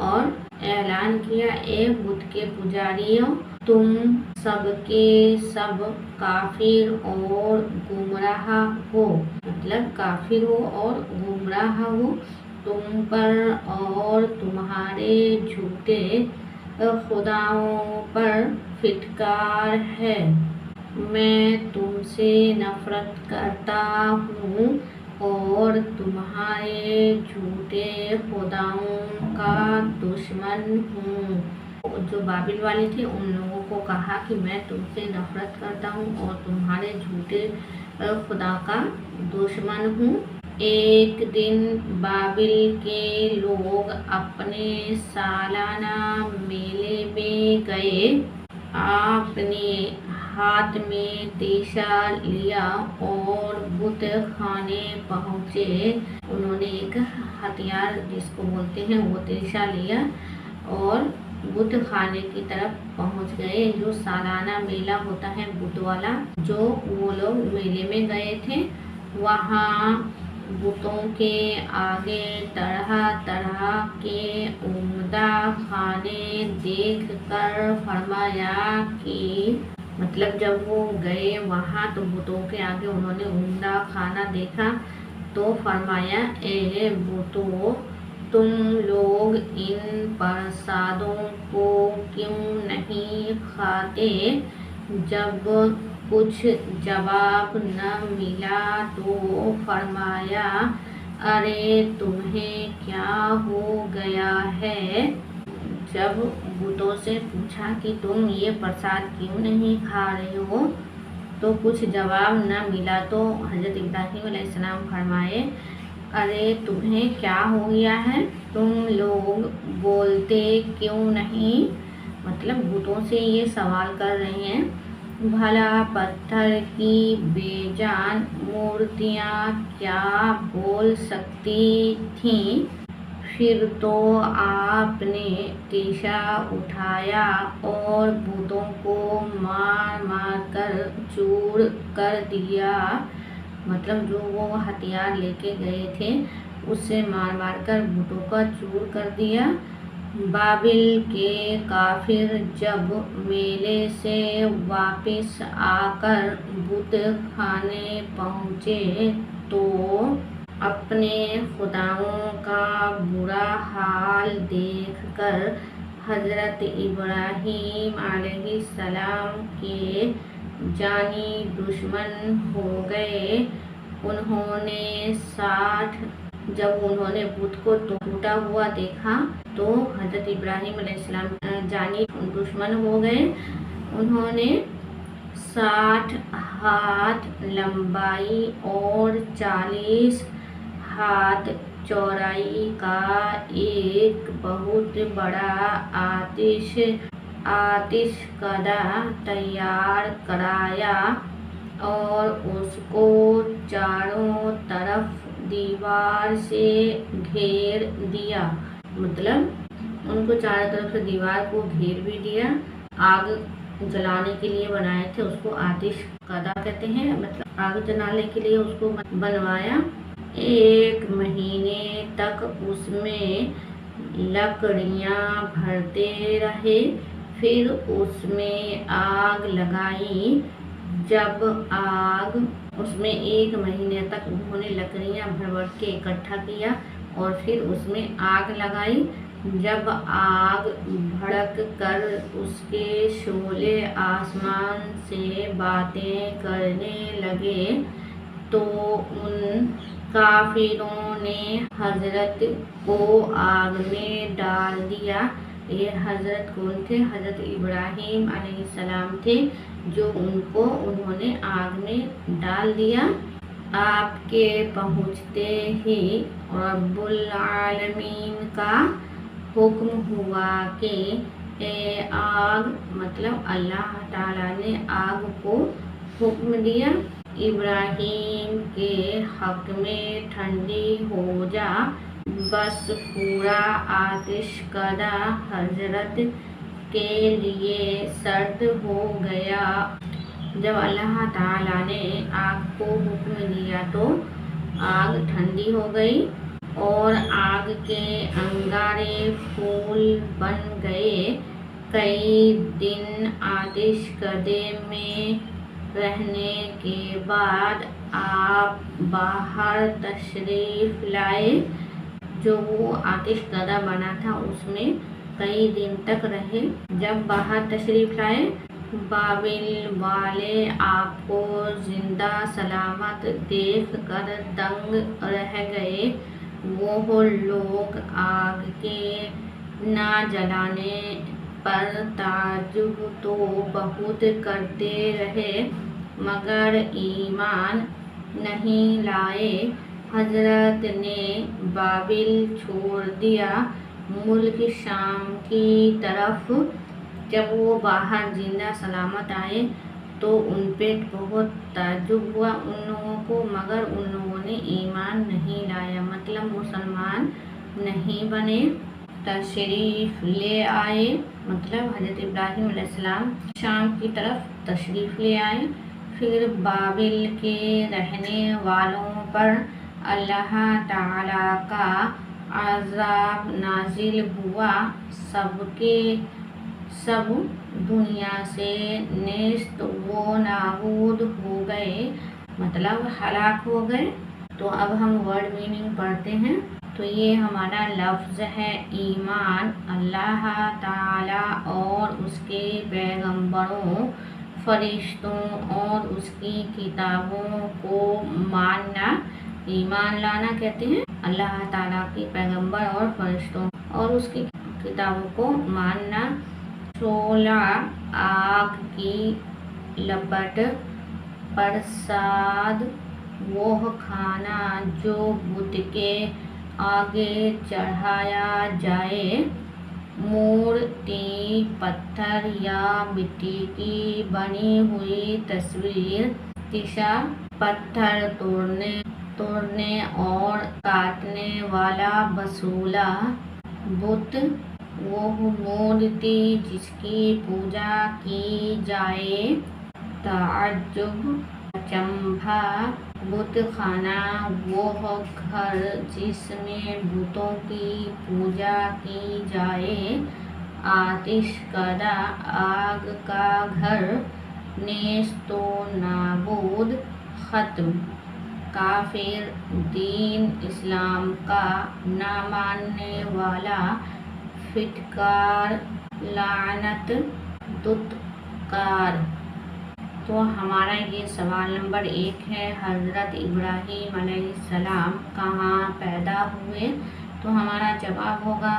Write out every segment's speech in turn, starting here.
اور اعلان کیا، اے بت کے پجاریوں، تم سب کے سب کافر اور گمراہ ہو، مطلب کافر ہو اور گمراہ ہو، تم پر اور تمہارے جھوٹے خداؤں پر پھٹکار ہے، میں تم سے نفرت کرتا ہوں اور تمہارے جھوٹے خداؤں کا دشمن ہوں۔ جو بابل والے تھے ان لوگوں کو کہا کہ میں تم سے نفرت کرتا ہوں اور تمہارے جھوٹے خدا کا دشمن ہوں۔ ایک دن بابل کے لوگ اپنے سالانہ میلے میں گئے، آپ نے ہاتھ میں تیشہ لیا اور بت خانے پہنچے، انہوں نے ایک ہتھیار جس کو بولتے ہیں وہ تیشہ لیا اور بت خانے کی طرف پہنچ گئے، جو سالانہ میلہ ہوتا ہے بت والا، جو وہ لوگ میلے میں گئے تھے۔ وہاں بتوں کے آگے طرح طرح کے عمدہ کھانے دیکھ کر فرمایا کہ مطلب جب وہ گئے وہاں تو بتوں کے آگے انہوں نے عمدہ کھانا دیکھا تو فرمایا، اے بتوں، تم لوگ ان پرسادوں کو کیوں نہیں کھاتے؟ جب کچھ جواب نہ ملا تو فرمایا، ارے تمہیں کیا ہو گیا ہے؟ جب بتوں سے پوچھا کہ تم یہ پرساد کیوں نہیں کھا رہے ہو تو کچھ جواب نہ ملا تو حضرت ابراہیم علیہ السلام فرمائے، ارے تمہیں کیا ہو گیا ہے؟ تم لوگ بولتے کیوں نہیں؟ مطلب بتوں سے یہ سوال کر رہے ہیں، بھلا پتھر کی بے جان مورتیاں کیا بول سکتی تھیں؟ پھر تو آپ نے تیشہ اٹھایا اور بتوں کو مار مار کر چور کر دیا، مطلب جو وہ ہتھیار لے کے گئے تھے اس سے مار مار کر بتوں کا چور کر دیا۔ بابل کے کافر جب میلے سے واپس آ کر بت خانے پہنچے تو اپنے خداؤں کا برا حال دیکھ کر حضرت ابراہیم علیہ السلام کے جانی دشمن ہو گئے۔ جب انہوں نے بت کو ٹوٹا ہوا دیکھا تو حضرت ابراہیم علیہ السلام جانی دشمن ہو گئے۔ انہوں نے 60 ہاتھ لمبائی اور 40 ہاتھ چوڑائی کا ایک بہت بڑا آتش کدہ تیار کرایا اور اس کو چاروں طرف دیوار سے گھیر دیا، مطلب ان کو چاروں طرف سے دیوار کو گھیر بھی دیا۔ آگ جلانے کے لیے بنائے تھے، اس کو آتش کدہ کہتے ہیں، مطلب آگ جلانے کے لیے اس کو بنوایا۔ 1 مہینے تک اس میں لکڑیاں بھرتے رہے، پھر اس میں آگ لگائی۔ جب اس میں 1 مہینے تک انہوں نے لکڑیاں بھر کے اکٹھا کیا اور پھر اس میں آگ لگائی۔ جب آگ بھڑک کر اس کے شعلے آسمان سے باتیں کرنے لگے تو ان کافروں نے حضرت کو آگ میں ڈال دیا۔ یہ حضرت کون تھے؟ حضرت ابراہیم علیہ السلام تھے، جو انہوں نے آگ میں ڈال دیا۔ آپ کے پہنچتے ہی رب العالمین کا حکم ہوا کہ اے آگ، مطلب اللہ تعالیٰ نے آگ کو حکم دیا، ابراہیم کے حق میں ٹھنڈی ہو جا۔ بس پورا آتش کدہ حضرت کے لیے سرد ہو گیا۔ جب اللہ تعالیٰ نے آگ کو حکم دیا تو آگ ٹھنڈی ہو گئی۔ اور آگ کے انگارے پھول بن گئے۔ کئی دن آتش کدے میں رہنے کے بعد آپ باہر تشریف لائے۔ جو وہ آتش کدہ بنا تھا اس میں کئی دن تک رہے۔ جب باہر تشریف لائے بابل والے آپ کو زندہ سلامت دیکھ کر دنگ رہ گئے۔ وہ لوگ آگ کے نہ جلانے پر تعجب تو بہت کرتے رہے مگر ایمان نہیں لائے۔ حضرت نے بابل چھوڑ دیا ملک شام کی طرف۔ جب وہ باہر زندہ سلامت آئے تو ان پہ بہت تعجب ہوا ان لوگوں کو مگر ان لوگوں نے ایمان نہیں لایا، مطلب مسلمان نہیں بنے۔ تشریف لے آئے مطلب حضرت ابراہیم علیہ السلام شام کی طرف تشریف لے آئے۔ پھر بابل کے رہنے والوں پر اللہ تعالیٰ کا عذاب نازل ہوا، سب کے سب دنیا سے نیست و نابود ہو گئے، مطلب ہلاک ہو گئے۔ تو اب ہم ورڈ میننگ پڑھتے ہیں۔ تو یہ ہمارا لفظ ہے ایمان، اللہ تعالیٰ اور اس کے پیغمبروں، فرشتوں اور اس کی کتابوں کو ماننا۔ ایمان لانا کہتے ہیں اللہ تعالیٰ کے پیغمبر اور فرشتوں اور اس کی کتابوں کو ماننا۔ شعلہ آگ کی لپٹ، پرساد وہ کھانا جو بت کے آگے چڑھایا جائے، مورتی پتھر یا مٹی کی بنی ہوئی تصویر، تیشا پتھر توڑنے اور کاٹنے والا بسولہ، بت وہ مورتی جس کی پوجا کی جائے، تعجب چمبا بت خانہ وہ گھر جس میں بتوں کی پوجا کی جائے، آتش کدہ آگ کا گھر، نیست و نابود ختم، کافر دین اسلام کا نہ ماننے والا، پھٹکار لعنت دھتکار۔ تو ہمارا یہ سوال نمبر 1 ہے، حضرت ابراہیم علیہ السلام کہاں پیدا ہوئے؟ تو ہمارا جواب ہوگا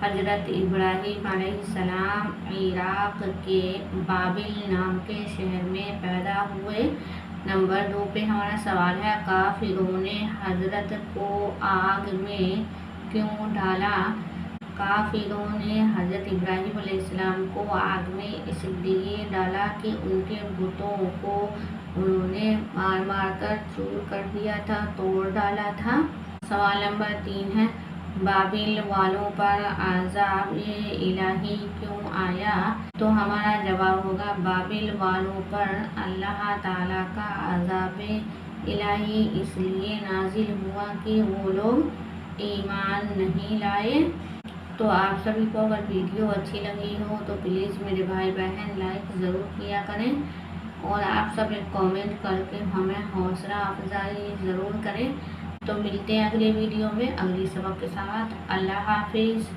حضرت ابراہیم علیہ السلام عراق کے بابل نام کے شہر میں پیدا ہوئے۔ نمبر 2 پہ ہمارا سوال ہے، کافروں نے حضرت کو آگ میں کیوں ڈالا؟ کافروں نے حضرت ابراہیم علیہ السلام کو آگ میں اس لیے ڈالا کہ ان کے بتوں کو انہوں نے مار مار کر چور کر دیا تھا، توڑ ڈالا تھا۔ سوال نمبر 3 ہے، بابل والوں پر عذاب الہی کیوں آیا؟ تو ہمارا جواب ہوگا بابل والوں پر اللہ تعالیٰ کا عذاب الہی اس لیے نازل ہوا کہ وہ لوگ ایمان نہیں لائے۔ تو آپ سبھی کو اگر ویڈیو اچھی لگی ہو تو پلیز میرے بھائی بہن لائک ضرور کیا کریں اور آپ سب ایک کامنٹ کر کے ہمیں حوصلہ افزائی ضرور کریں۔ تو ملتے ہیں اگلے ویڈیو میں اگلی سبق کے ساتھ۔ اللہ حافظ۔